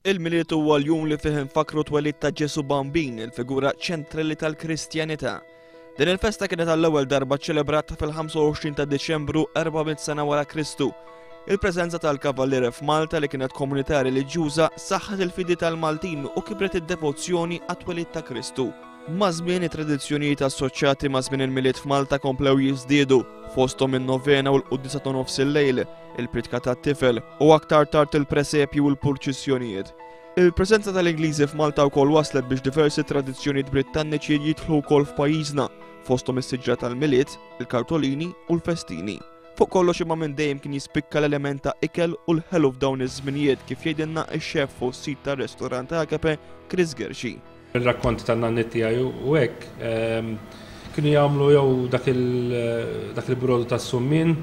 Il-Milied huwa l-jum li fih infakru twelid ta' Ġesu Bambin, il-figura ċentrali tal-Kristjanità. Din il-festa kienet għall-ewwel darba ċċelebrata fil-25 ta' Deċembru 400 sena wara Kristu. Il-preżenza tal-Kavalieri f'Malta li kienet komunità reliġjuża saħħet il-fidi tal-Maltin u kibret id-devozzjoni għat-twelid ta' Kristu. Ma' żmien it-tradizzjonijiet assoċjati ma' żmien il-Milied f'Malta komplew jiżdiedu, fosthom in-novena u l-quddisa ta' nofs il-lejl, il-pritka tat-tifel u aktar tard il-presepju u l-purċissjonijiet. Il-preżenza tal-Ingliżi f'Malta wkoll waslet biex diversi tradizzjonijiet Brittaniċi jidħlu wkoll f'pajjiżna, fosthom is-siġra tal-Milied, il-kartolini u l-festini. Fuq kollox imma minn dejjem kien jispikka l-element ta' ikel u l-ħelu f'dawn iż-żminijiet kif jgħidilna x-xef fuq sit tar-restorant Agape Chris Gershi. Il-rakkonti tan-nanniet tiegħi u hekk kienu jagħmlu jew dak il-brodu tas-summin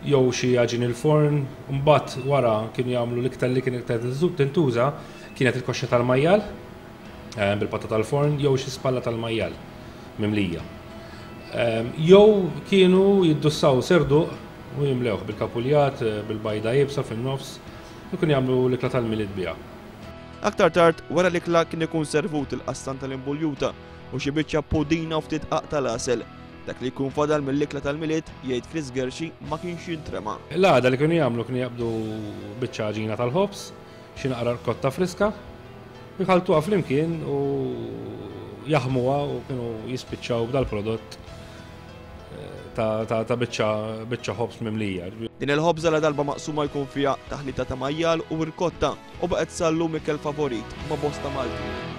jew xi ħaġin il-forn, mbagħad wara kienu jagħmlu l-iktar li kienet tintuża kienet il-koxxa tal-majjal bil-patta tal-forn jew xi spalla tal-majjal mimlija. Jew kienu jiddussaw serduq u jimlewh bil-kapuljat, bil-bajda jibsa fin-nofs u kienu jagħmlu l-ikla tal-Milied biha. Aktar tard wara l-ikla kien ikun servut il-qastan tal-imbuljuta u xi biċċa pudina u ftit qaq tal-għasel. Dak li jkun fadal mill-ikla tal-Milied jgħid Chris Gershi ma kienx jintrema. L-għada li kienu jagħmlu kienu jaqbdu biċċa ġina tal-ħobs, xi naqra kotta friska, jħaltuha flimkien u jaħmuha u kienu jispiċċaw b'dal prodott ta' biċċa ħobs mimlija. Din il-ħobża la darba maqsuma jkun fiha taħlita ta' majjal u rkotta u baqgħet sallum ikel favorit ma' bosta Malti.